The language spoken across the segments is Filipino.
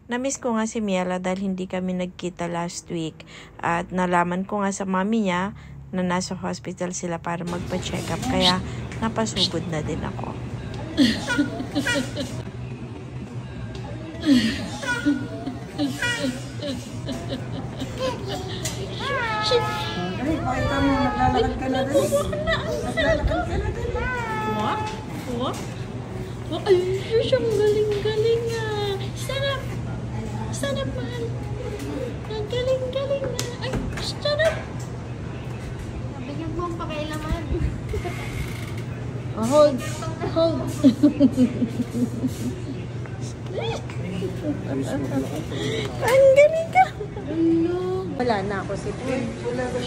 Namiss ko nga si Miela dahil hindi kami nagkita last week. At nalaman ko nga sa mami niya na nasa hospital sila para magpa-check up. Kaya napasugod na din ako. Ay, pakita mo, naglalakad ka na din. Naglalakad ka na din. What? Ay, siyang galing-galing ah. Sarap. Sarap, mahal. Ang galing-galing na. Ay, sarap. Bigyan mo ang pakailaman. Hold. Hold. Ang galing ka! Wala na ako sipon.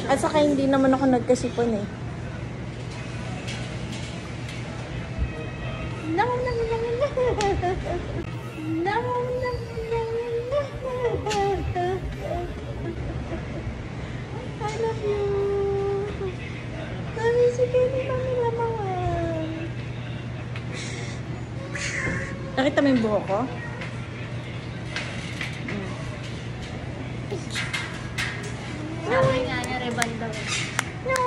At saka hindi naman ako nagkasipon eh. I love you. Mami, sige, ni Mami lamangan. Nakita mo yung buhok ko? Sabi nga niya, rebanda. No.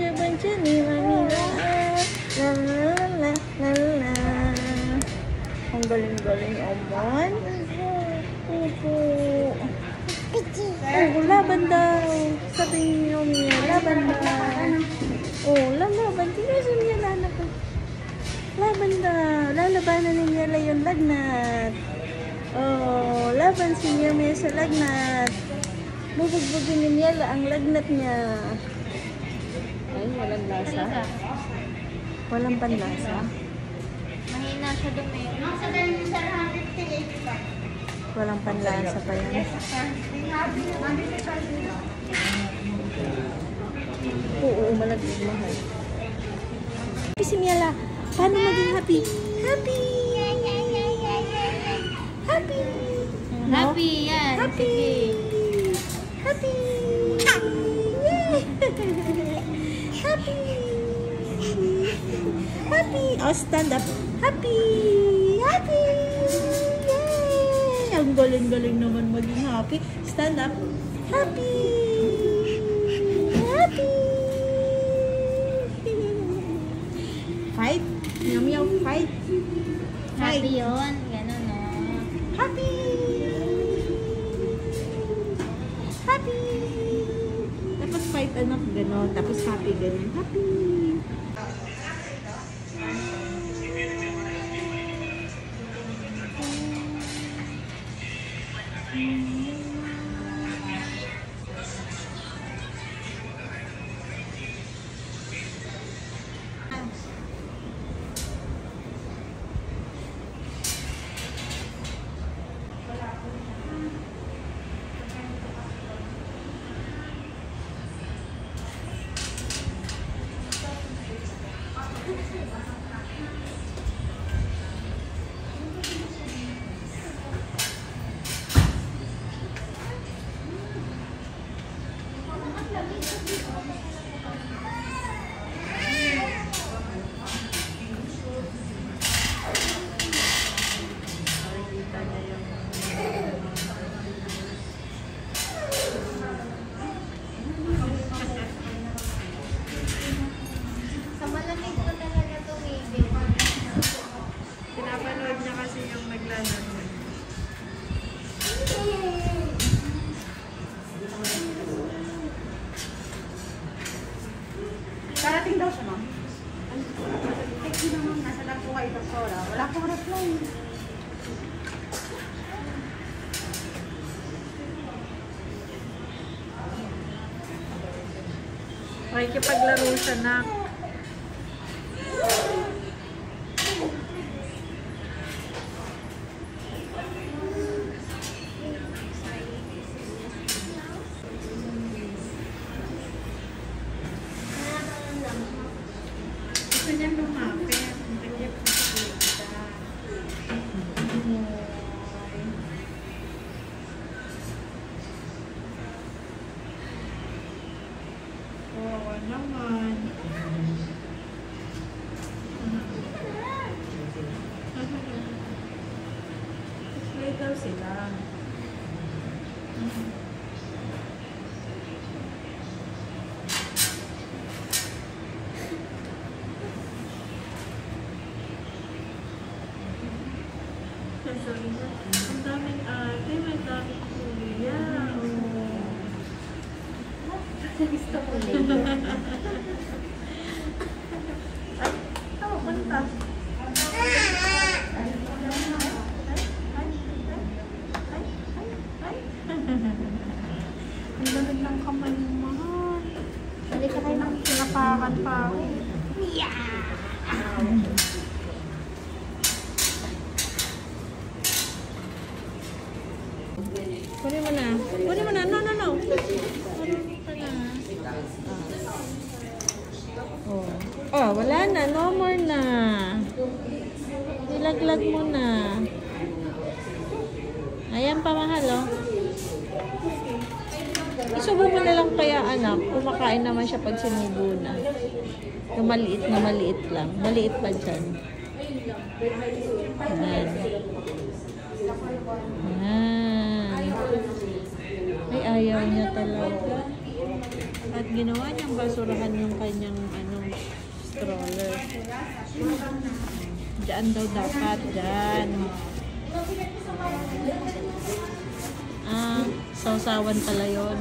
Abadya ni Mami la. La. Ang galing-galing, Omon. Opo. Oh, laban daw. Sabi niyo, Mia, laban daw. Oh, lalaban. Tingnan sa Mia, lalaban. Laban daw. Lalabanan ni Mia yung lagnat. Oh, laban si Mia sa lagnat. Bubugbugin ni Mia ang lagnat niya. Ay, walang lasa. Walang panlasa. Mahina siya dumi. Walang panlasa pa yan. Oo, malaglag mahal. Si Miela, paano maging happy? Happy! Happy! Happy yan. Happy! Happy! Yay! Happy! Happy! Oh, stand up. Happy! Happy! Yay! Ang galing-galing naman maging happy. Stand up. Happy! Happy! Fight? Meow, fight. Happy yun. Ganun o. Happy! Happy! Tapos fight anak, gano'n. Tapos happy, gano'n. Happy! Sa malamig ko talaga tumigil. Pinapanood niya kasi yung naglalaro. Karating daw siya, ma'am. Hindi naman, nasa lang po kayo, doktora. Wala pong reply. Makikipaglaro siya na. Gusto niya lumapit. naman. sila. Ang daming ate, may daming kuya. Gusto ko din. Oh, punta. Ang lamig ng kamay mo, mahal. Hindi ka kayo nang pinapakan pa ako. Kunin mo na. Kunin mo na. No. Kunin mo na. Oh, wala na. No more na. Ilaglag mo na. Ayan pa, mahal, oh. Isubo mo na lang kaya, anak. Kumakain naman siya pag sinubo na. Yung maliit na maliit lang. Maliit pa dyan. Ayan. Ayan. Ay, ayaw niya talaga. At ginawa niyang basurahan yung kanyang stroller. Diyan daw dapat. Diyan. Sausawan pala yun.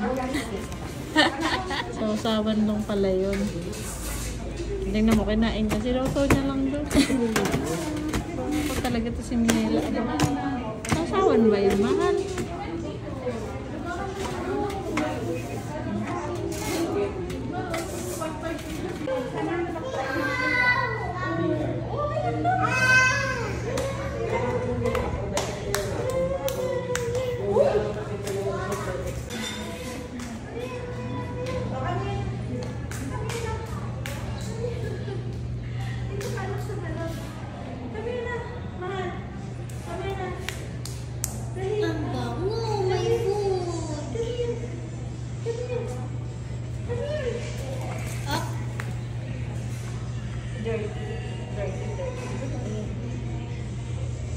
Sausawan nung pala yun. Tingnan mo, kinain kasi loto niya lang doon. Pag talaga ito si Miela. Sausawan ba yun, mahal? Ang bango, may food. Up.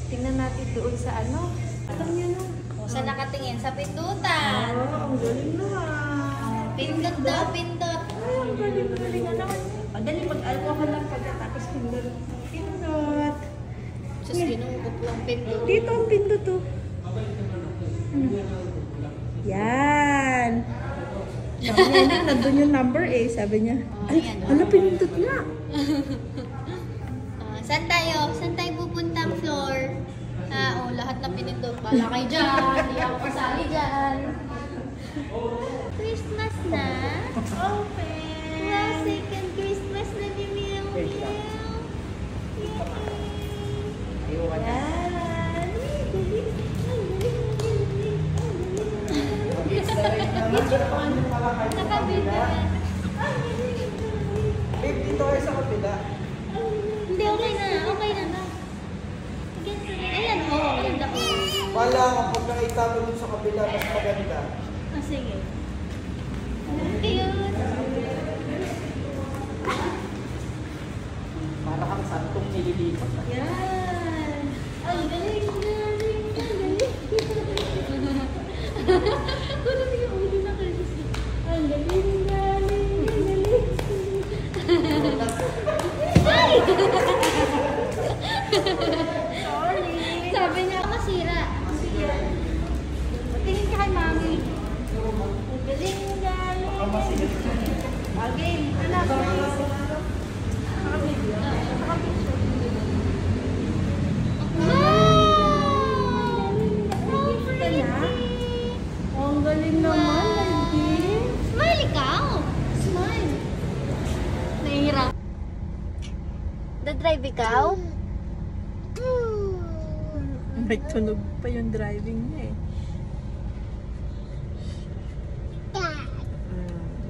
Tingnan natin doon sa ano. Alam niyo no? Saan nakatingin? Sa pindutan. Ang galing na. Pindot daw, pindot. Ay, ang galing na naman. Madali mag-alcohol lang pagkatapos pindot. Pindot. Diyos, ginungkot lang pindot. Dito ang pindot to. Yan. Sabi niya, nandun yung number eh. Sabi niya, ay, Ayan. ano pinindot na? Saan tayo? Saan tayo pupuntang floor? Lahat na pinindot. Bala kayo dyan. Hindi ako kasali dyan. Christmas na? Open. Wow, second Christmas na ni Meow Meow. Yan. Nakabita. Babe, dito kayo sa kapila. Hindi, okay na. Okay na. Ayan, ganda ko. Wala ka, pag nakita mo dun sa kapila, mas maganda. Sige. Cute. Para kang santong nililipat. Yan. Ang galing, galing, galing. Wala mo yung ulo na kayo. Ang galing, galing, galing. Ay! Sorry. Sabi niya, masira. Tingin ka kay mami. Ang galing, galing. Okay, anak. Ang galing naman, lady. Smile ikaw. Smile. Nahihirap. Da-drive ikaw? May tunog pa yung driving niya eh.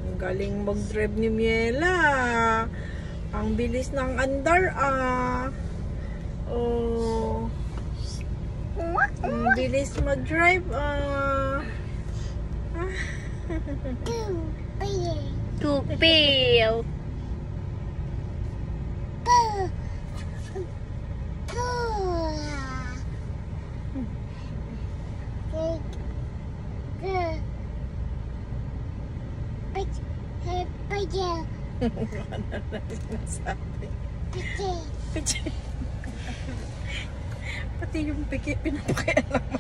Ang galing mag-drive ni Miela. Ang bilis ng andar Oh. Ang bilis mag-drive Tupil. Ano na sinasabi? Pichi. Pati yung piki, pinapakialam mo.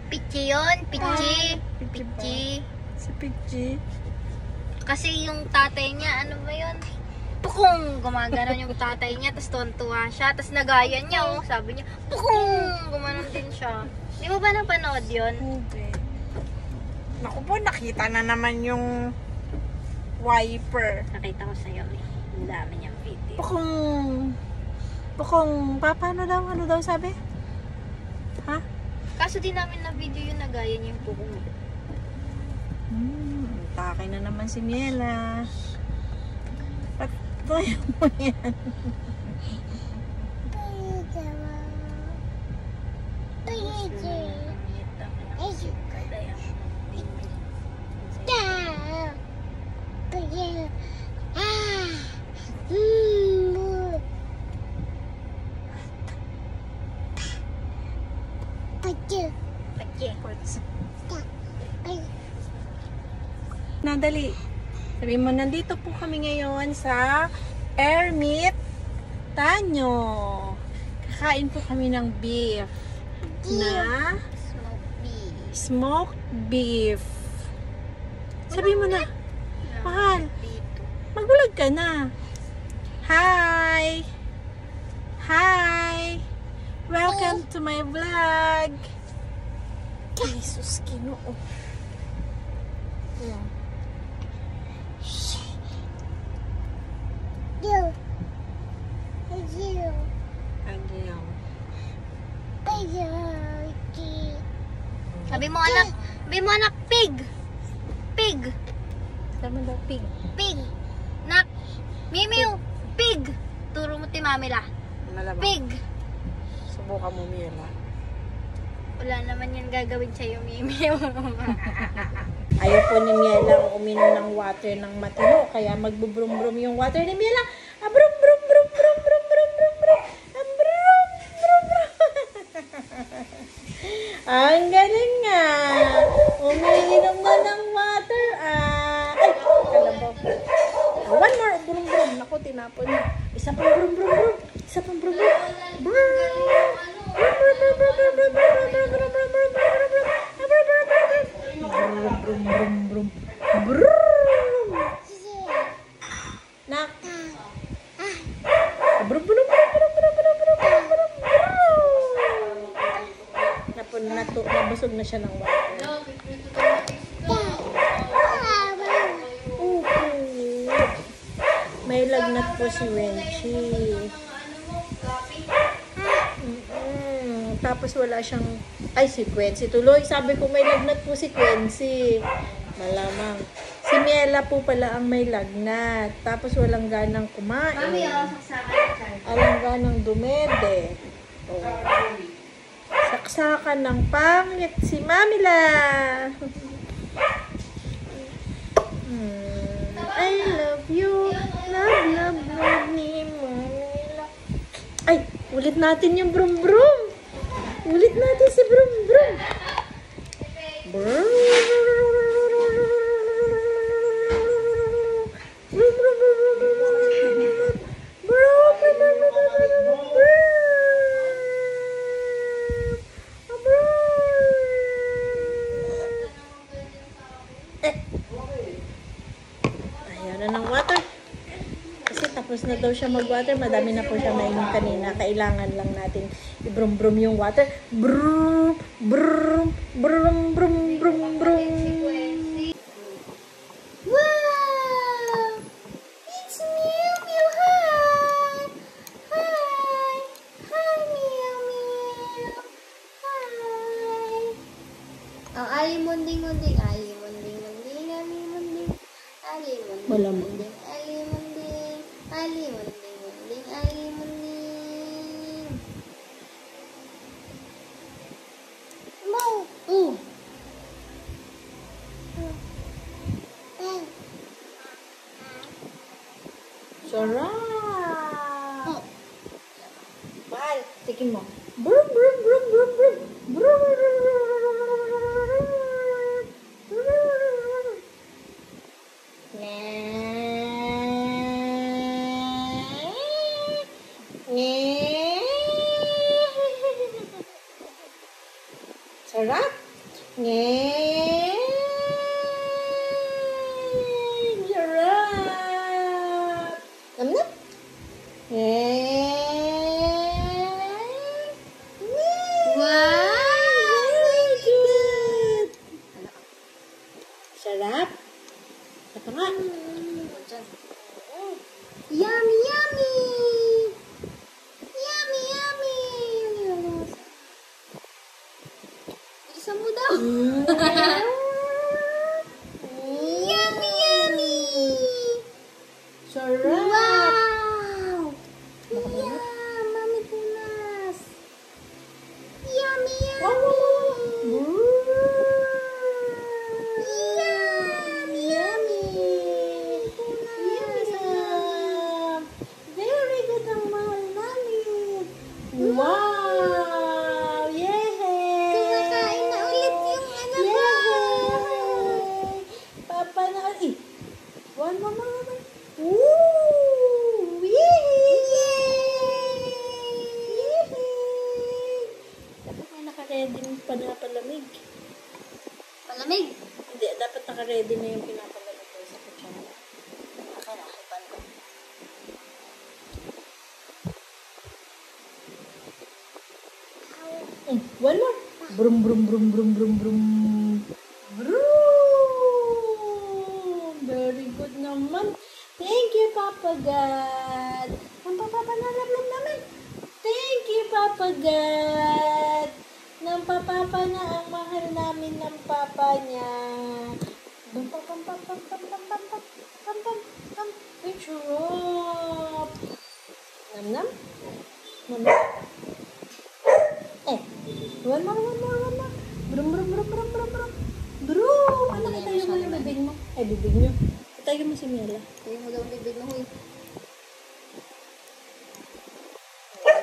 Pichi yun, pichi. Pichi. Si Pichi. Kasi yung tatay niya, ano ba yun? Pukong! Gumaganon yung tatay niya, tapos tuwan-tuwa siya, tapos nagaya niya, oh. Sabi niya, pukong! Gumanon din siya. Di mo ba napanood yun? Hindi. Naku po, nakita na naman yung wiper. Nakita ko sa'yo, eh. Ang dami niyang video. Pukong, paano daw? Ano daw sabi? Ha? Kaso di namin na video yung nagaya niya yung pukong. Takay na naman si Miela. Patuloy mo yan. Nadali. Sabi mo, nandito po kami ngayon sa Airmeet Tanyo. Kakain po kami ng beef na smoked beef. Sabi mo na, mahal, magbulag ka na. Hi! Hi! Welcome to my vlog. Jesus, Kinoo. Yeah. Sabi mo anak, pig! Pig! Tama daw, pig. Pig! Nak! Mimiw! Pig! Turo mo ti Mamila. Malamang. Pig! Subukan mo, Miela. Wala naman yan gagawin sa'yo, Mimiw. Ayaw po ni Miela uminom ng water ng matino. Kaya magbubrum-brum yung water ni Miela. Ah, brum, brum, brum, brum, brum, brum, brum, brum. Ah, brum, brum, brum. Ang galing nga. Umiinom na ng water. Ay, kalabaw. One more, brum, brum. Naku, tinapon niya. Isa pang brum, brum, brum. Isa pang brum, brum. Nak. Nabusog na siya ng water. May lagnat po si Wenchi. Tapos wala siyang... Ay, si Quincy. Tuloy, sabi ko may lagnat po si Quincy. Malamang. Si Miela po pala ang may lagnat. Tapos walang ganang kumain. Walang ganang dumede. Oh. Saksakan ng pangit si Mamila. I love you. Love, love, love ni Mamila. Ay, ulit natin yung brum-brum. Ulit natin si brum-brum. Brum. Tapos na daw siya mag-water. Madami na po siya nainom kanina. Kailangan lang natin i-brum-brum yung water. Brum, brum, brum, brum, brum, brum. Wow! It's Mew Mew! Hi! Hi! Hi, Mew Mew! Hi! Oh, ali munding-munding. Ali munding-munding. Ali munding. Ali munding. Wala mo. Ali munding. Ali munding-munding. Ali munding. Mo! Sarap! Mahal, tikin mo. Brum, brum, brum, brum, brum. Brum, brum, brum, brum. Nah. Sarap. Ngeng. Sarap. Nam-nam. Wow! Good. Sarap. Ito nga. Yummy, yummy! Yummy, yummy! Bilisan mo daw. Yummy, yummy! Sarap. Wow! Yeah, mami punas. Yummy, yummy! Wow, wow, wow. Yummy, yummy! Yum. Very good ang mahal namin. Wow! Yay! Kumakain na ulit yung ano ko. Yay! Papa na ulit. One more. Woo! Yay! Yay! Dapat may naka-ready yung panapalamig. Palamig. Hindi, dapat naka-ready na yung pinapalamig ko sa kutsara. Nakarakipan ko. One more. Brum, brum, brum, brum, brum, brum. Brum. Very good naman. Thank you, Papa God. Ang papapanalablam naman. Thank you, Papa God. Nang papapa na ang mahal namin ng papa niya. Bum, pam, pam, pam, pam, pam, pam, pam, pam, pam, pam, pam. Ay, sarap. Nam, nam. Nam, nam. One more. Brum, brum, brum, brum, brum, brum. Brum! Ano ka tayo mo yung bibig mo? Ay, bibig niyo. Tayo mo si Mela. Kaya mo daw ang bibig mo, huy.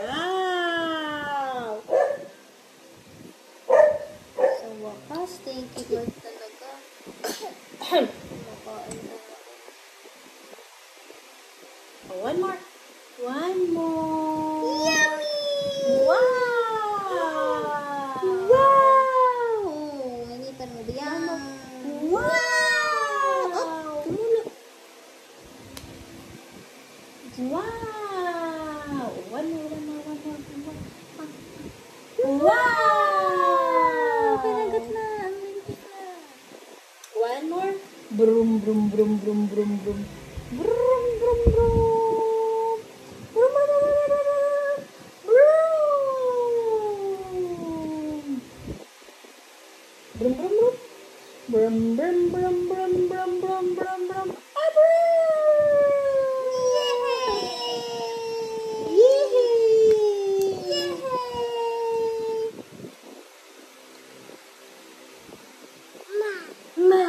Wow! Sa wakas, thank you Lord talaga. Kumakain na ako. One more. Yummy! Wow! Wow! Nangitan mo ba yan? Wow! Oh, tumulog. Wow! One more. Wow! Kinagat na. Ang limpit na. One more. Brum, brum, brum, brum, brum, brum. Brum, brum, brum. Brum, brum, brum, brum, brum, brum. Brum, brum, brum. Brum, brum, brum, brum, brum, brum, brum, brum. Ah, brum! Yay! Ma!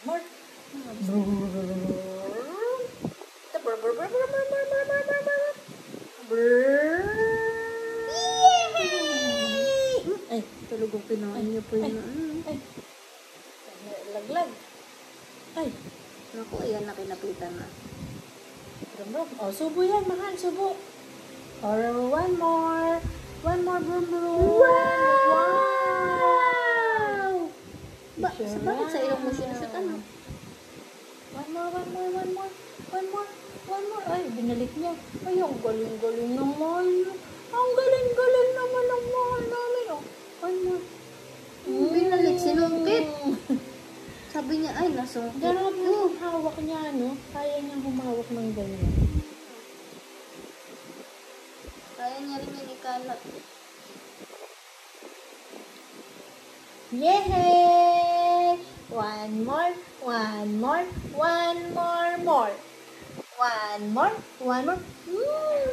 More. Ay, tulog ang kinain niyo po yun. Ay, laglag. Ay, Naku, ayan na kinapitan na. brum. Oh, subo yan, mahal, subo. Or one more. One more, brum. Wow! Bakit sa ilong mo sinusot ano? One more. Ay, binalik niya. Ay, ang galing naman. Ang galing naman ng mahal namin. Oh, one more. Binalik, sinungkit. Sabi niya, ay, nasungkit. Grabe yung hawak niya, no? Kaya niyang humawak ng ganyan. Kaya niya rin yung ikalat. Yay! One more.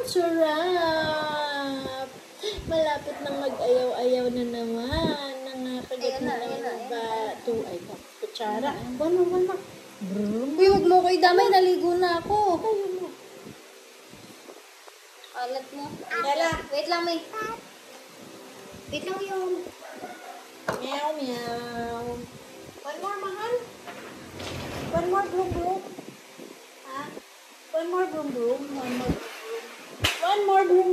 Sarap! Malapit nang mag-ayaw-ayaw na naman. Nangapagat Ayan na, na ayan na, naman ayan ba? Ay, kutsara. One more. Brum. Uy, huwag mo ko idamay, naligo na ako. Tayo mo. Alat mo. Dala. Wait lang, may. Wait lang yung. Meow. One more, mahal. One more, brum. Ha? One more, brum. One more, brum.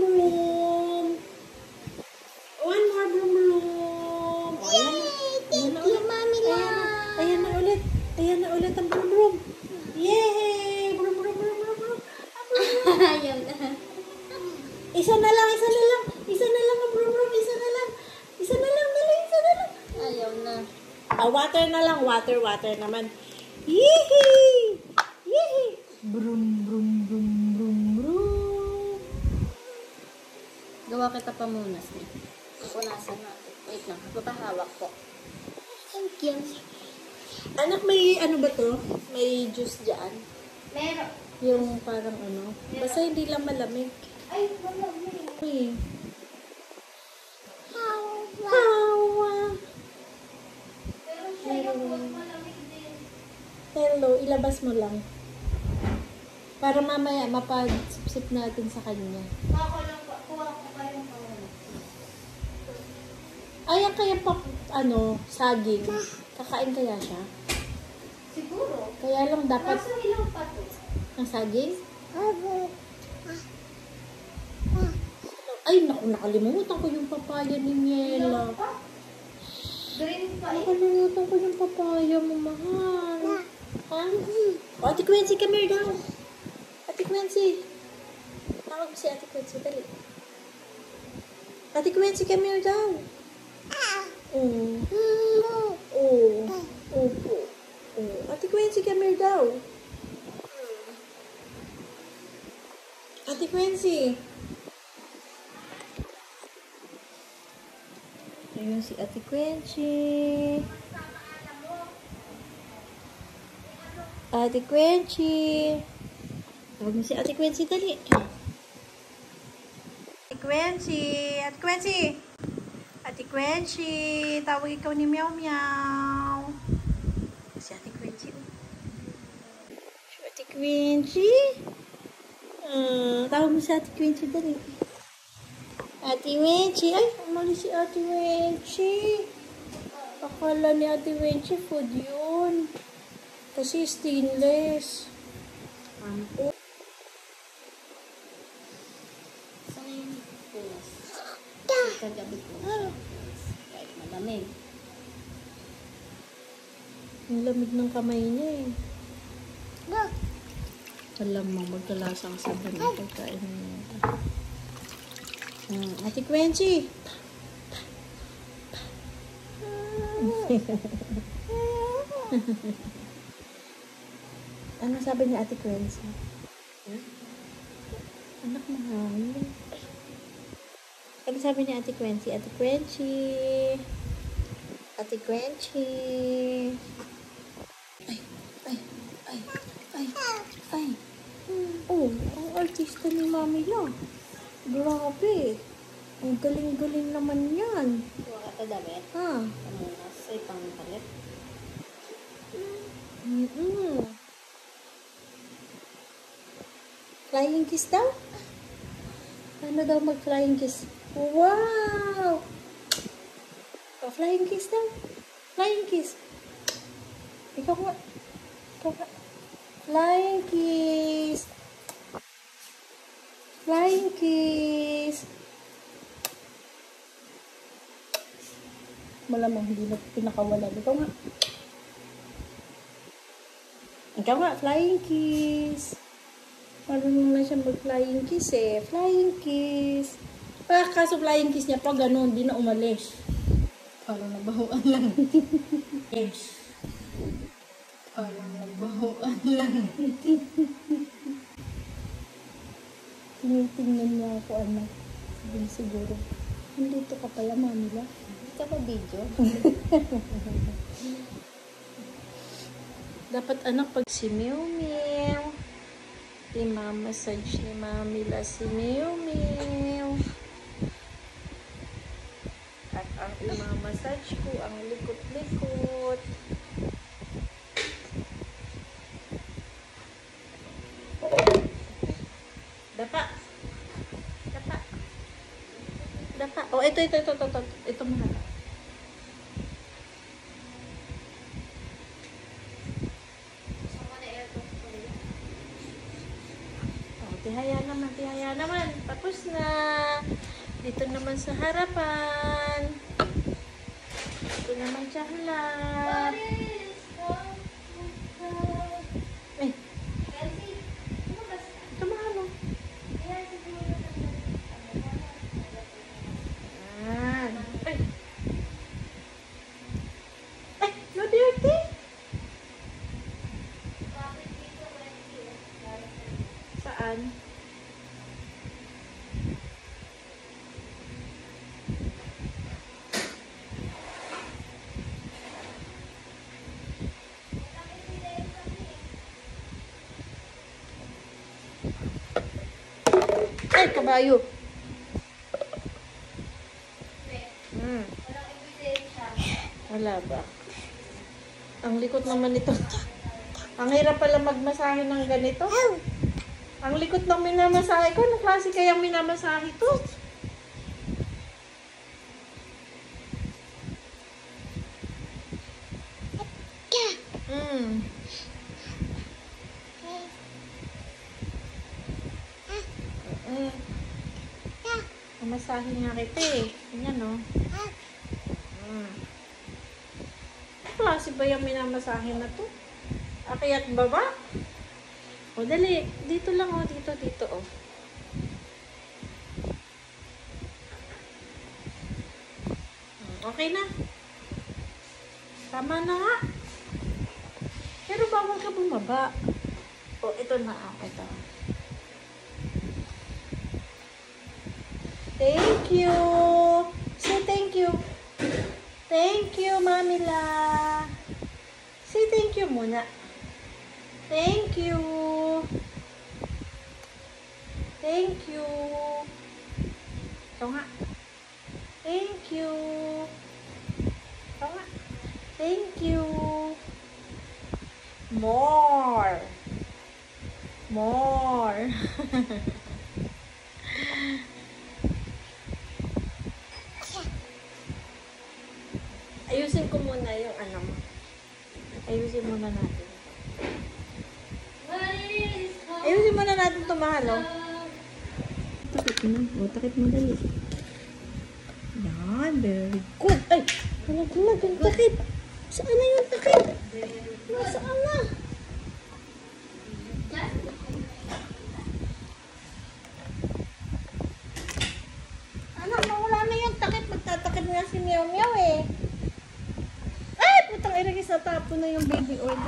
One more broom broom. Yay! Thank you, Mami La. Ayan na ulit. Ayan na ulit ang broom broom. Yay! Broom broom broom broom broom. Ayaw na. Isa na lang ang broom broom. Isa na lang. Dali, isa na lang. Ayaw na. Water na lang. Water naman. Yee! Broom, broom, broom, broom, broom. Gawa kita pa muna, Steve. Punasan natin. Wait lang, papahawak po. Thank you. Anak, may ano ba to? May juice dyan? Meron. Yung parang ano? Basta hindi lang malamig. Ay, malamig. Uy. Hawa. Pero siya yung malamig din. Hello, ilabas mo lang. Para mamaya mapag-sip natin sa kanya. Kuha ko pa yung pawala. Ayan kaya pa, saging. Kakain kaya siya? Siguro. Kaya lang dapat Kaso ilang pa to? ng saging? Ay, naku, nakalimutan ko yung papaya ni Miela. Green pa eh. Nakalimutan ko yung papaya mo, mahal. Ha? O, Ate Quincy, come here daw. Ate Quincy. Tawag mo si Ate Quincy, dali. Ate Quincy, come here daw. Opo. Ate Quincy, come here daw. Ate Quincy. Ayun si Ate Quincy. Ate Quincy. Tawag mo si Ate Quincy, dali. Ate Quincy. Ate Quincy. Ate Quincy. Tawag ikaw ni Meow Meow. Si Ate Quincy. Si Ate Quincy. Tawag mo si Ate Quincy, dali. Ate Quincy. Ay, umali si Ate Quincy. Akala ni Ate Quincy food yun. Kasi stainless. Saan yung pulas? Kagabi po siya. Kahit malamig. Ang lamig ng kamay niya eh. Alam mo, magkalasang sabon ang pagkain niya. Ate Quincy. Ano sabi niya Ate Quincy? Anak mahal. Ano sabi niya Ate Quincy? Ate Quincy. Ate Quincy. Ay. Oh, ang artista ni Mami lang. Grabe. Ang galing-galing naman yan. Kuha ka ta damit. Ha? Pamunas. Ay, pangpalit. Flying kiss daw? Ano daw mag-flying kiss? Wow! Flying kiss daw? Flying kiss. Ikaw nga. Flying kiss. Flying kiss. Malamang hindi na pinakawalan. Ikaw nga, flying kiss. Marunong na siya mag-flying kiss eh. Flying kiss. Kaso flying kiss niya pa ganun, di na umalis. Parang nabahuan lang. Yes. Parang nabahuan lang. Tinitingnan niya ako, anak. Sabi siguro, nandito ka pala, Mami La. Hindi ka pa video? Dapat anak, pag si Meow Meow, i-massage ni Mami La si Meow Meow. At ang i-massage ko, ang likot-likot. Dapa. Oh, ito. Ito muna. Oh, tihaya naman. Tapos na. Dito naman sa harapan. Dito naman sa harap. Ay. Ito mahalo. Ay. Ay, no dirty. Saan? Ay, kabayo. Wala ba? Ang likot naman nito. Ang hirap pala magmasahe ng ganito. Ang likot ng minamasahe ko. Anong klase kayang minamasahe to? Masahe nga kita eh. Ganyan o. Klase ba yung minamasahe na to? Akyat baba? O dali. Dito lang o. Dito o. Okay na. Tama na nga. Pero bawal ka bumaba. O ito na. Ito. Thank you. Say thank you. Thank you, Mamila. Say thank you muna. Thank you. Thank you. Ito nga. Thank you. Ito nga. Thank you. More. More. Ayusin ko muna yung ano mo. Ayusin muna natin. Ayusin muna natin ito, mahal, oh. Takip mo. O, takip mo dali. Yan, very good. Ay, nalaglag yung takip. Saan na yung takip? Nasaan na? Anak, mawala na yung takip. Magtatakip nga si Meow Meow eh. Putang ilagay sa tapo na yung baby oil.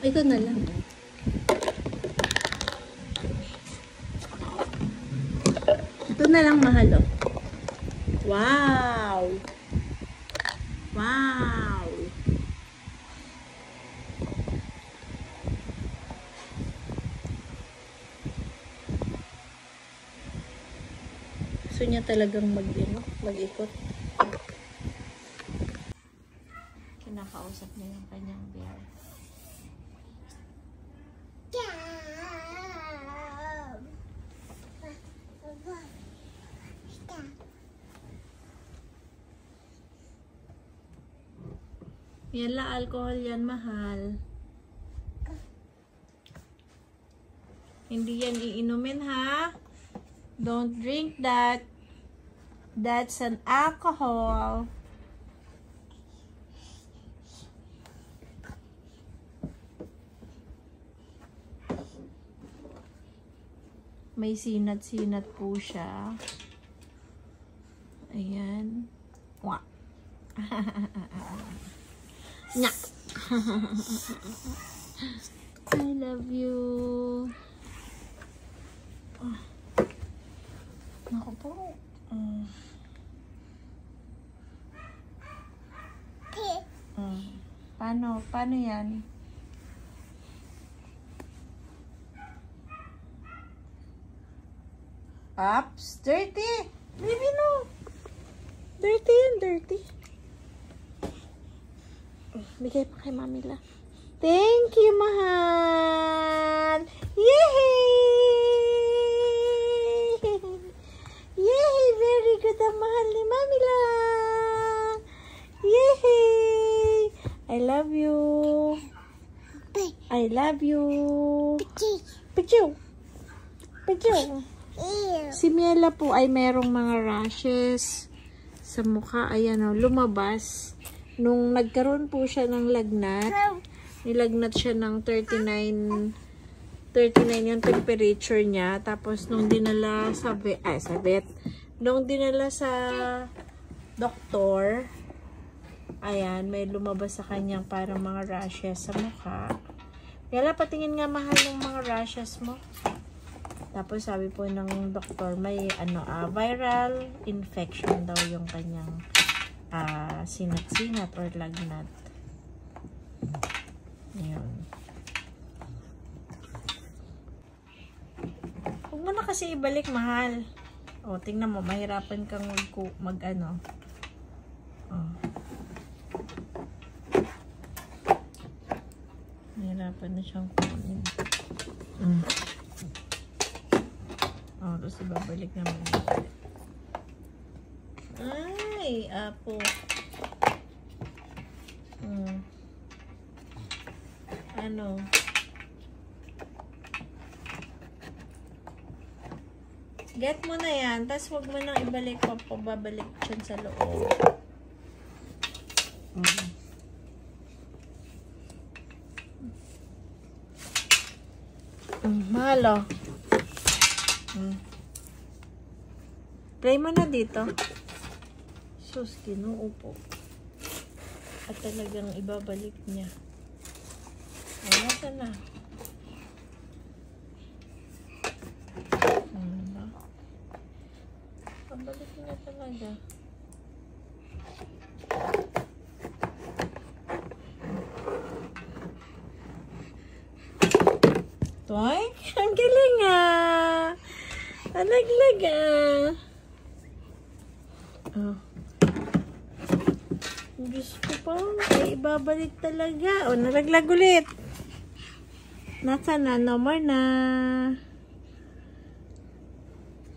Ito na lang. Ito na lang, mahal, oh. Wow! Wow! Gusto niya talagang mag-ikot. Kinakausap niya yung kanyang bear. Yan la, alcohol yan, mahal. Hindi yan iinumin, ha? Don't drink that. That's an alcohol. May sinat-sinat po siya. Ayan. Wah. Nya. I love you. Naku po. Paano yan? Ups, dirty. Baby, no. Dirty yan, dirty. Bigay pa kay Mamila. Thank you, mahal. Yay! I love you. I love you. Pichu. Pichu. Si Miela po ay merong mga rashes sa mukha. Ayan o, lumabas. Nung nagkaroon po siya ng lagnat, nilagnat siya ng 39 yung temperature niya. Tapos nung dinala sa vet, nung dinala sa doktor, ayan, may lumabas sa kanyang parang mga rashes sa mukha. Miela, patingin nga mahal ng mga rashes mo. Tapos sabi po ng doktor, may viral infection daw yung kanyang sinat-sinat or lagnat. Yun. Huwag mo na kasi ibalik, mahal. O, tingnan mo, mahirapan kang mag-ano. Mahirapan na siyang kunin. Tapos ibabalik naman. Ay, apo. Ano? Get mo na yan. Tapos huwag mo nang ibalik pa. Babalik dyan sa loob. Mahalo. Play mo na dito. Sus, kinuupo. At talagang ibabalik niya. Nasa na. Pabalik niya talaga. Toink! Ang galing ah! Alaglag ah! Diyos ko pa, ay ibabalik talaga. Nalaglag ulit. Nasa na? No more na.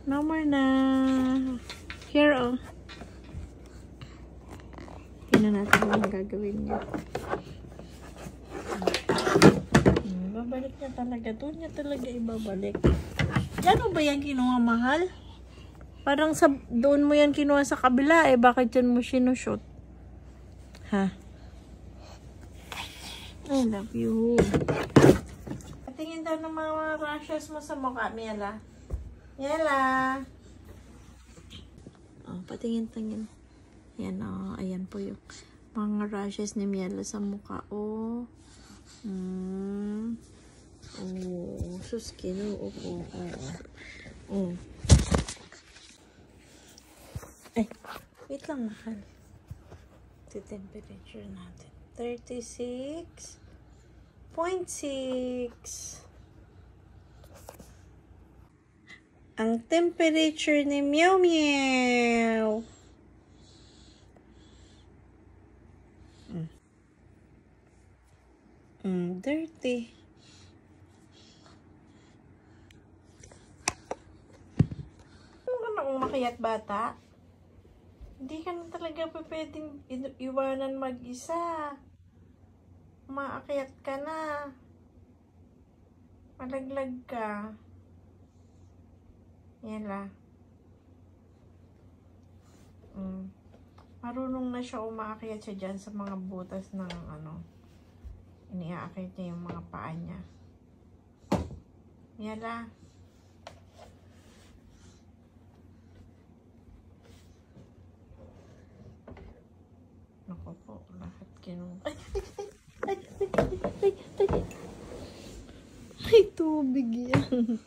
No more na. Here, tingnan natin ang gagawin niya. Ibabalik niya talaga. Doon niya talaga ibabalik. Yan ba yan kinuha, mahal? Parang doon mo yan kinuha sa kabila bakit yan mo sinushoot? Ha? I love you. Patingin daw ng mga rashes mo sa mukha, Miela. Miela! Patingin. Yan ayan po yung mga rashes ni Miela sa mukha. Sus, kinuupo. Ay, wait lang, mahal. Ito temperature natin. 36.6. Ang temperature ni Meow Meow. Dirty. Ano ka na umakyat, bata? Hindi ka na talaga pwedeng iwanan mag-isa. Umaakyat ka na. Malaglag ka. Yan la. Marunong na siya umaakyat siya dyan sa mga butas ng iniaakyat niya yung mga paa niya. Yan la. Naku po, lahat Ay, tubig yan.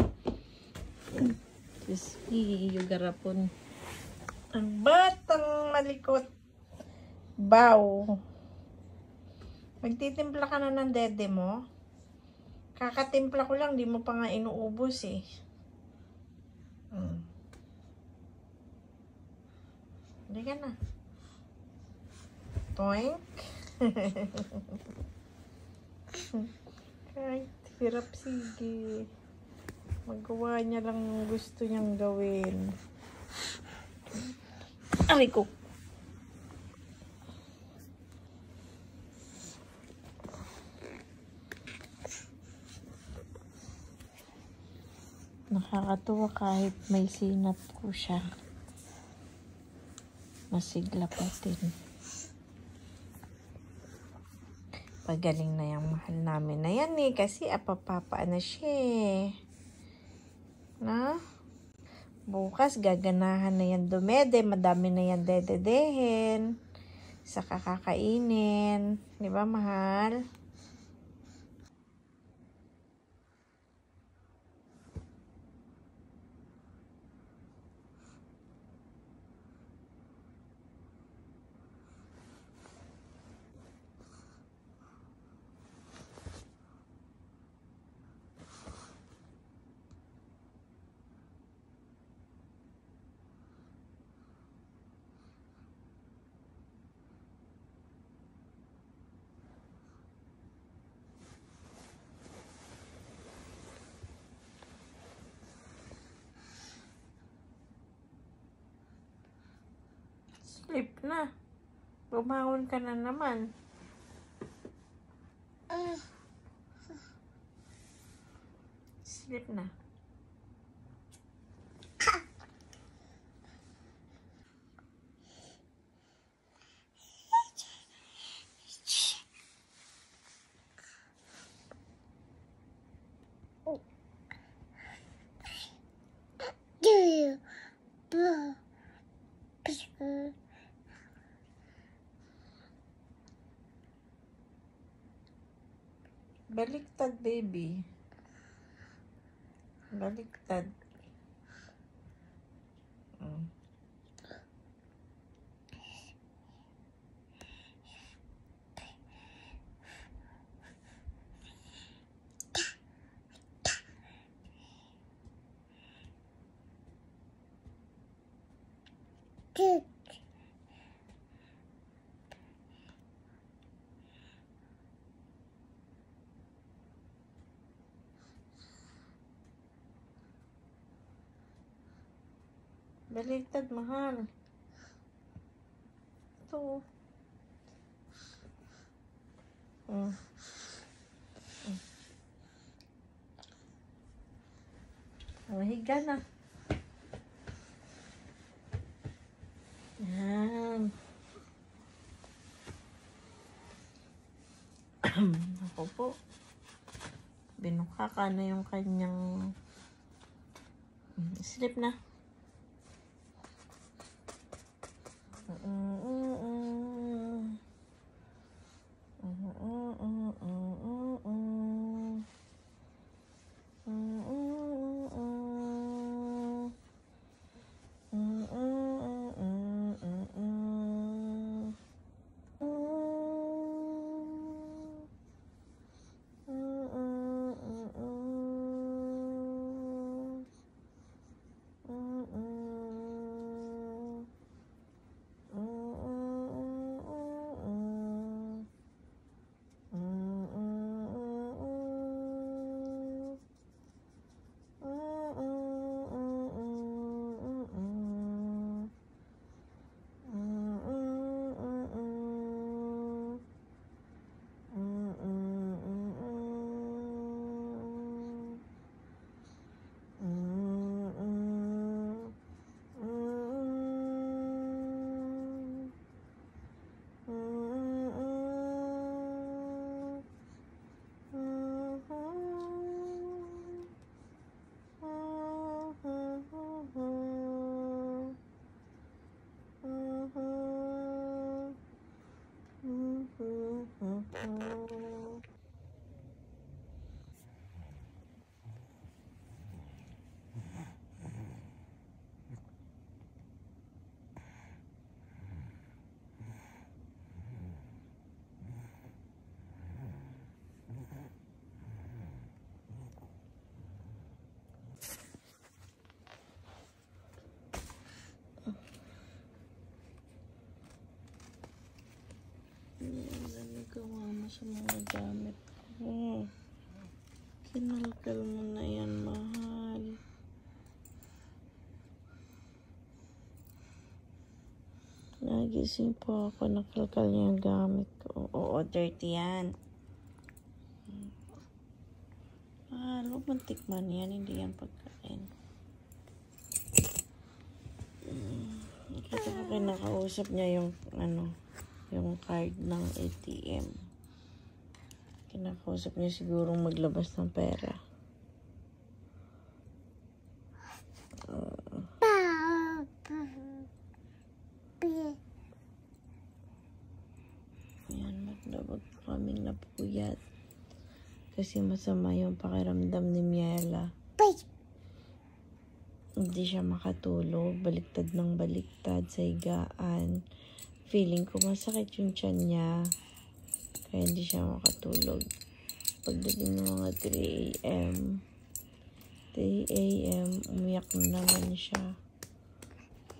Diyos, yung garapon. Ang batang malikot. Bow. Magtitimpla ka na ng dede mo. Kakatimpla ko lang, di mo pa nga inuubos eh. Hindi ka na. Toink. Kahit hirap, sige. Magawa niya lang gusto niyang gawin. Aray ko. Nakakatuwa kahit may sinat ko siya. Masigla pa din. Pagaling na yung mahal namin na yan eh. Kasi apapapa na siya eh. Na? Bukas gaganahan na yan dumede. Madami na yan dededehin. Sa kakakainin. Di ba mahal? Sleep na. Bumangon ka na naman. Sleep na. Baliktad, baby. Baliktad. Baliktad, mahal. Ito. Higa na. Yan. Ako po. Binukaka na yung kanyang sleep na. Gawa mo sa mga gamit ko. Kinalkal mo na yan, mahal. Nagising po ako, nakalkal niya yung gamit ko. Oo, dirty yan. Mahal. Huwag mong tikman yan, hindi yan pagkain. Nakita ko kinakausap niya yung yung card ng ATM. Kinakausap niya sigurong maglabas ng pera. Yan, magdabag po kaming napuyat. Kasi masama yung pakiramdam ni Miela. Hindi siya makatulog. Baliktad ng baliktad sa higaan. Feeling ko masakit yung tiyan niya. Kaya hindi siya makatulog. Pagdating ng mga 3 a.m. Umiyak na naman siya.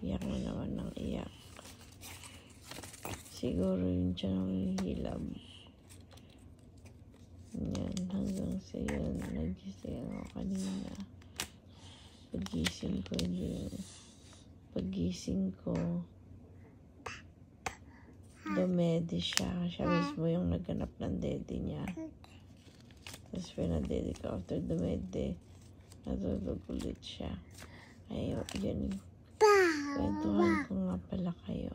Iyak na naman ng iyak. Siguro yung tiyan ang hihilab. Yan, hanggang sa yun. Nagising ako kanina. Pagising ko, dumede siya. Siya mismo yung naghanap ng dede niya. Tapos pinadede ko after dumede, natulog ulit siya. Ay, yun. Kwentuhan ko nga pala kayo.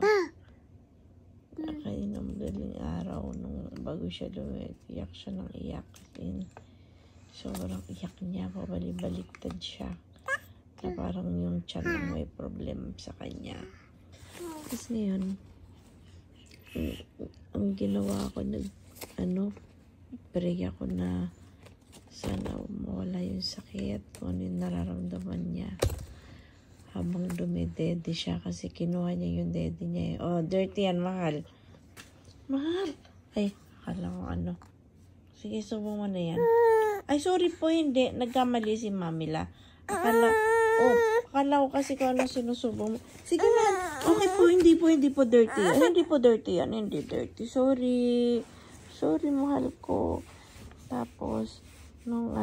Kanina madaling araw nung bago siya dumede, iyak siya ng iyak. Kasi sobrang iyak niya, pabalik-baliktad siya. Na parang yung tiyan lang may problem sa kanya. Tapos ngayon, ang ginawa ko, pray ako na sana mawala yung sakit, kung ano yung nararamdaman niya. Habang dumidede siya, kasi kinuha niya yung dede niya. Oh, dirty yan, mahal. Mahal! Ay, akala ko Sige, subo mo na yan. Ay, sorry po, hindi. Nagkamali si Mamila. Akala ko kasi kung ano sinusubo mo. Sige na. Okay po, hindi po dirty. Ay, hindi po dirty yan. Hindi dirty. Sorry. Sorry, mahal ko. Tapos, nung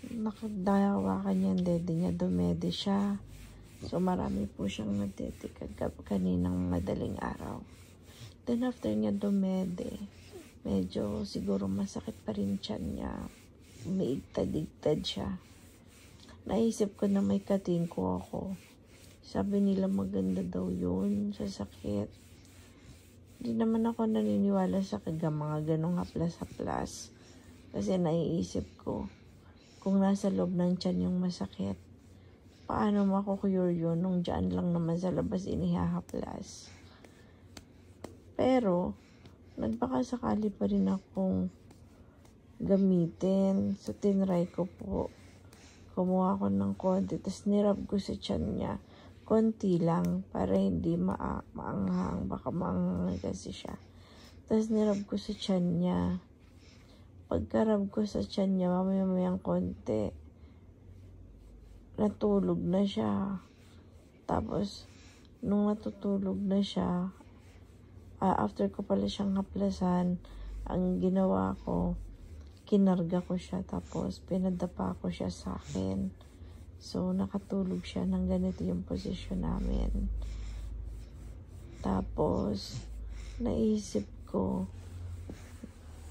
nakadawa kanya yung dede niya, dumede siya. So, marami po siyang nadede kaninang madaling araw. Then, after niya dumede, medyo siguro masakit pa rin tiyan niya. Umiigtad-igtad siya. Naisip ko na may katingko ako. Sabi nila maganda daw yun sa sakit. Hindi naman ako naniniwala sa mga ganong haplas-haplas. Kasi naiisip ko, kung nasa loob ng tiyan yung masakit, paano makukure yun nung dyan lang naman sa labas inihahaplas. Pero, nagbakasakali pa rin akong gamitin. So, tinry ko po. Kumuha ko ng konti, tapos nirab ko sa tiyan niya. Konti lang, para hindi maanghang. Baka maanghang kasi siya. Tapos nirab ko sa tiyan niya. Pagkarab ko sa tiyan niya, mamaya-mayang konti, natulog na siya. Tapos, nung natutulog na siya, after ko pala siyang haplasan, ang ginawa ko, kinarga ko siya, tapos pinadapa ko siya sa akin. So, nakatulog siya ng ganito yung posisyon namin. Tapos, naisip ko,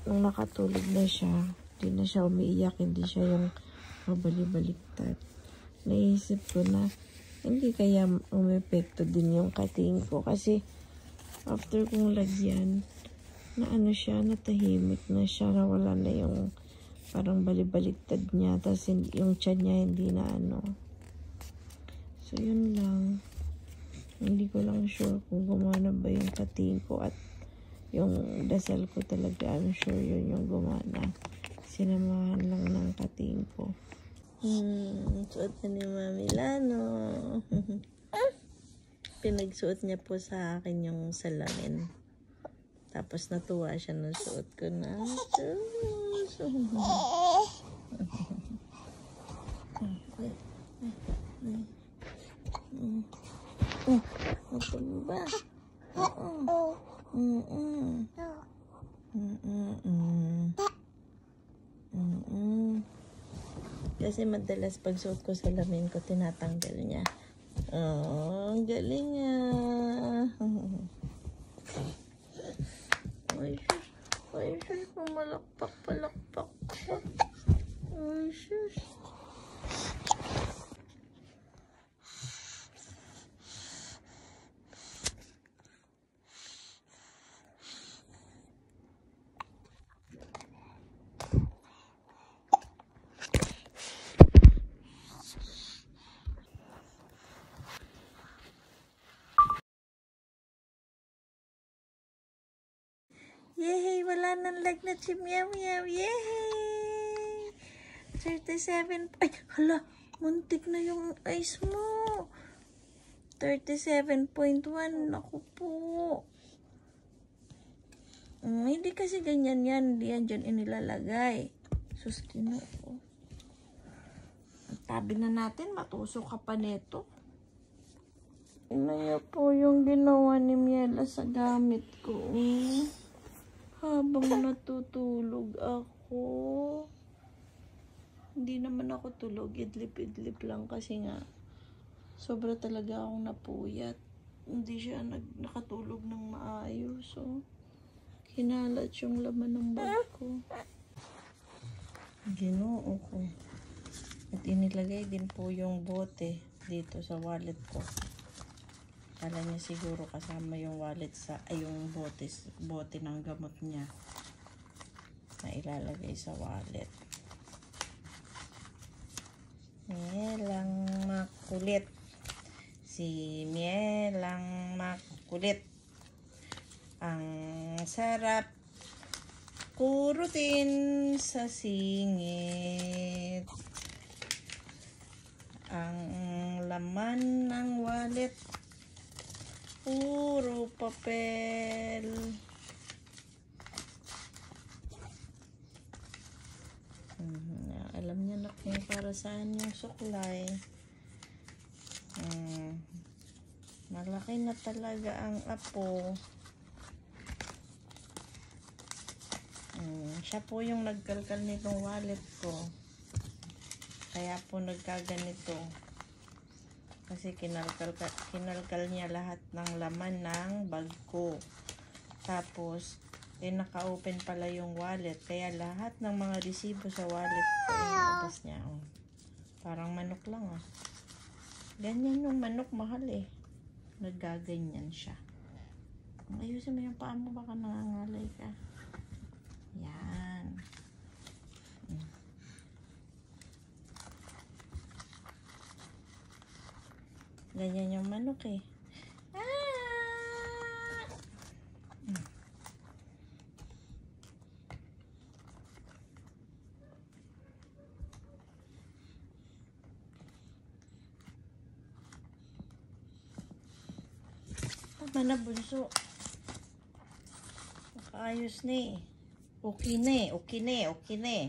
nung nakatulog na siya, hindi na siya umiiyak, hindi siya yung mabali-baliktad. Naisip ko na, hindi kaya umepekto din yung kating ko. Kasi, after kong lagyan, na siya, natahimik na siya, nawala na yung parang balibaliktad niya, tapos yung tiyan niya hindi na So, yun lang. Hindi ko lang sure kung gumana ba yung kating ko at yung dasal ko talaga. I'm sure yun yung gumana. Sinamahan lang ng kating ko. Suot na ni Mami Lano. Pinagsuot niya po sa akin yung salamin. Tapos natuwa siya ng suot ko na. Ito ba? Kasi madalas pag suot ko salamin ko, tinatanggal niya. Oh, ang galing nga. Ay, sus, pumalakpak. Ay, shush. Yay! Wala nang lagnat si Meow Meow. Yay! 37. Ay, hala! Muntik na yung eyes mo. 37.1. Naku po. Hindi kasi ganyan yan. Hindi yan dyan inilalagay. Sus, Ginoo. Tabi na natin. Matusok ka pa neto. Inaya po yung ginawa ni Miela sa gamit ko. Habang natutulog ako. Hindi naman ako tulog. Idlip-idlip lang kasi nga sobra talaga akong napuyat. Hindi siya nakatulog ng maayos. So, kinalat yung laman ng bag ko. Ginoo ko. At inilagay din po yung bote dito sa wallet ko. Kala niya siguro kasama yung wallet yung bote ng gamot niya na ilalagay sa wallet. Mielang makulit. Si Mielang makulit. Ang sarap kurutin sa singit. Ang laman ng wallet puro papel. Alam niya na kung para saan yung suklay. Malaki na talaga ang apo. Siya po yung nagkalkal nitong wallet ko. Kaya po nagkaganito. Kasi kinalkal niya lahat ng laman ng bag ko. Tapos, naka-open pala yung wallet. Kaya lahat ng mga resibo sa wallet ko, inabas niya. Oh. Parang manok lang. Oh. Ganyan yung manok, mahal eh. Naggaganyan siya. Ayusin mo yung paa mo, baka nangangalay ka. Yan. Ganyan yung manok eh. Tama na, bunso. Nakaayos na eh. Okay na eh. Okay na eh. Okay na eh.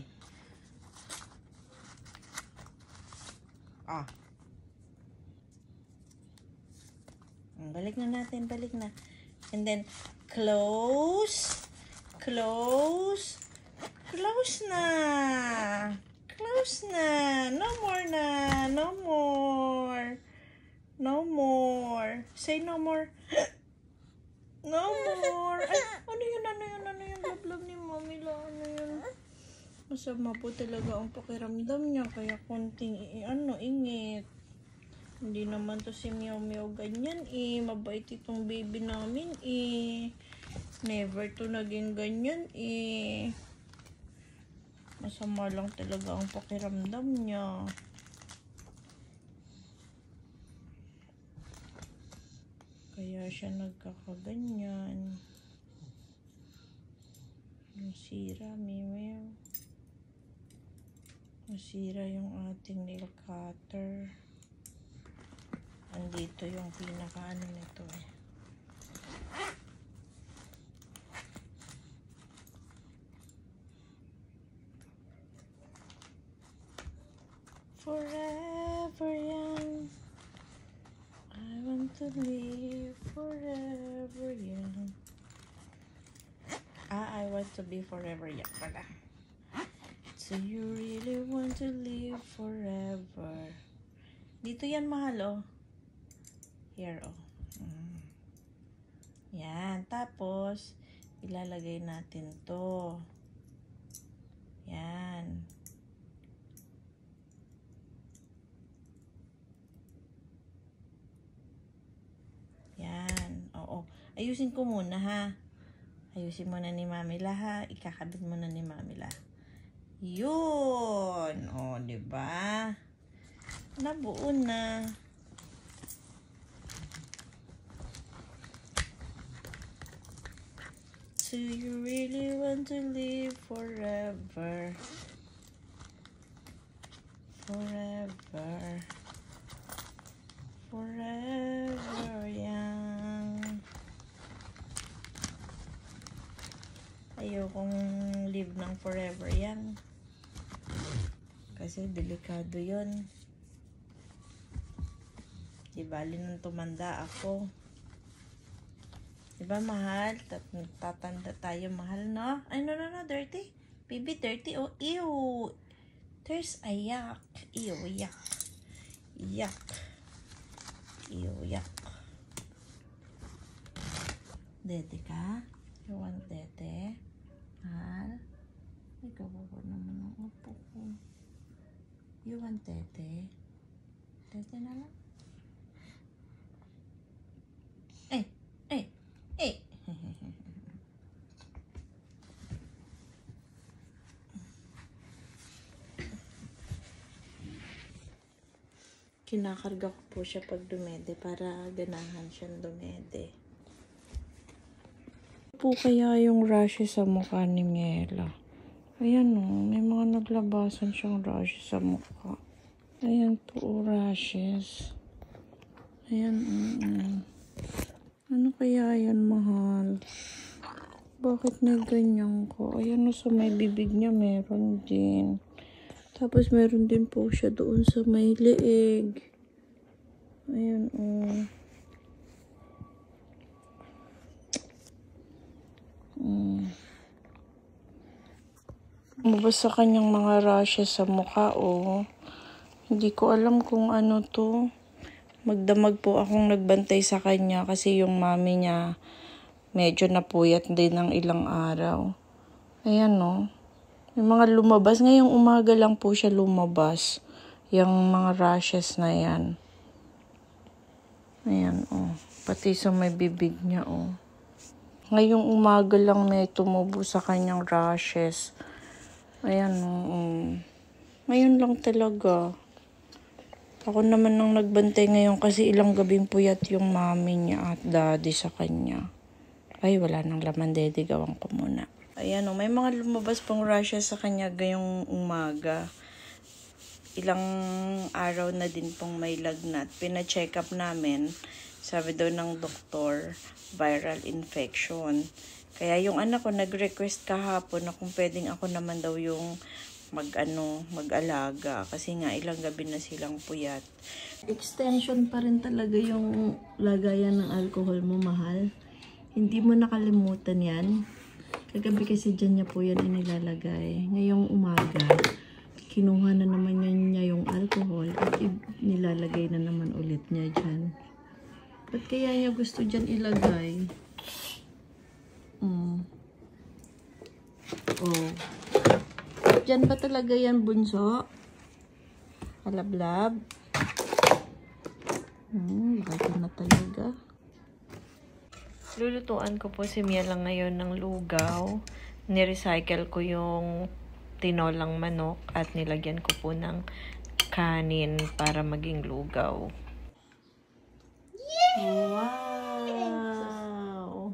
Balik na natin. Balik na. And then, close. Close. Close na. Close na. No more na. No more. No more. Say no more. No more. Ay, ano yun? Ano yun? Ano yun? Lablab ni Mami lang. Ano yun? Masama po talaga ang pakiramdam niya. Kaya konting ingit. Hindi naman to si Meow Meow ganyan eh. Mabait itong baby namin eh. Never to naging ganyan eh. Masama lang talaga ang pakiramdam niya. Kaya siya nagkakaganyan. Nasira, Meow. Nasira yung ating nail cutter. Andito yung pinaka-ano nito eh. Forever young. I want to live forever young. I want to be forever young pala. So you really want to live forever. Dito yan, mahal oh. Here, oh. Yan. Tapos, ilalagay natin to. Yan. Ayusin ko muna, ha? Ayusin muna ni Mamila, ha? Ikakabit muna ni Mamila. Yun! O, diba? Nabuo na. Do you really want to live forever? Forever. Forever young. Ayokong live ng forever young. Kasi delikado yun. Di bali nang tumanda ako. Diba mahal? Tatanda tayo mahal, no? Ay, no, dirty. Baby, dirty. Oh, ew. There's a yuck. Ew, yuck. Yuck. Ew, yuck. Dede ka? You want dede? Mahal? Ay, kawawa naman ang upo ko. You want dede? Dede na lang? Eh. Kinakarga ko po siya pag dumede para ganahan siyang dumede. Po kaya yung rashes sa mukha ni Miela. Ayan o, may mga naglabasan siyang rashes sa mukha. Ayan po, rashes. Ayan Ano kaya yan, mahal? Bakit may ganyan ko? Ayan o, sa may bibig niya meron din. Tapos meron din po siya doon sa may leeg. Ayan o. Mabas sa kanyang mga rashes sa mukha o. Hindi ko alam kung ano to. Magdamag po akong nagbantay sa kanya kasi yung mami niya medyo napuyat din ng ilang araw. Ayan no. May mga lumabas. Ngayong umaga lang po siya lumabas. Yung mga rashes na yan. Ayan oh. Pati sa may bibig niya oh. Ngayong umaga lang may tumubo sa kanyang rashes. Ayan oh. Ngayon lang talaga. Ako naman nang nagbantay ngayon kasi ilang gabing puyat yung mami niya at daddy sa kanya. Ay, wala nang laman, dede. Gawan ko muna. Ayan o, may mga lumabas pang rashes sa kanya ngayong umaga. Ilang araw na din pong may lagnat. Pina-check up namin. Sabi daw ng doktor, viral infection. Kaya yung anak ko nag-request kahapon na kung pwedeng ako naman daw yung mag-alaga kasi nga ilang gabi na silang puyat. Extension pa rin talaga yung lagayan ng alcohol mo, mahal. Hindi mo nakalimutan yan. Kagabi kasi dyan niya po yan inilalagay. Ngayong umaga, kinuha na naman niya yung alcohol at nilalagay na naman ulit niya dyan. Ba't kaya niya gusto dyan ilagay? Oh. Diyan ba talaga yan, bunso? Halablab? Bakit na talaga? Lulutuan ko po si Miela ngayon ng lugaw. Nirecycle ko yung tinolang manok at nilagyan ko po ng kanin para maging lugaw. Yay! Wow!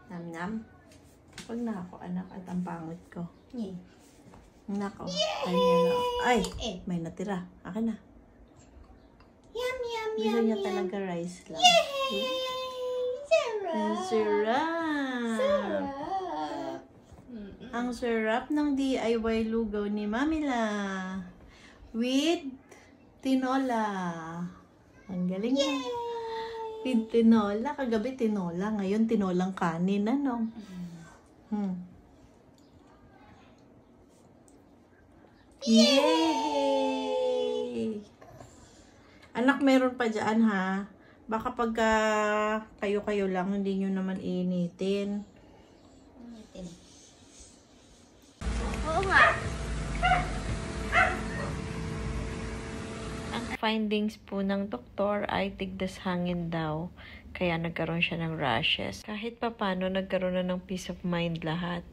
Nam-nam. Pag na ako, anak, at ang pangit ko. Yeah. Nako. Ay, may natira. Akin na. Yum, yum, Gusto yum, niya yum. talaga rice lang. Yay! Sarap! Ang sarap! Sarap! Ang sarap ng DIY lugaw ni Mamila. With tinola. Ang galing na. With tinola. Kagabi tinola. Ngayon tinolang kanin. Ano? Yay! Anak, meron pa dyan ha. Baka pagka kayo-kayo lang, hindi nyo naman initin. Oo nga. findings po ng doktor ay tigdas hangin daw. Kaya nagkaroon siya ng rashes. Kahit papano nagkaroon na ng peace of mind lahat.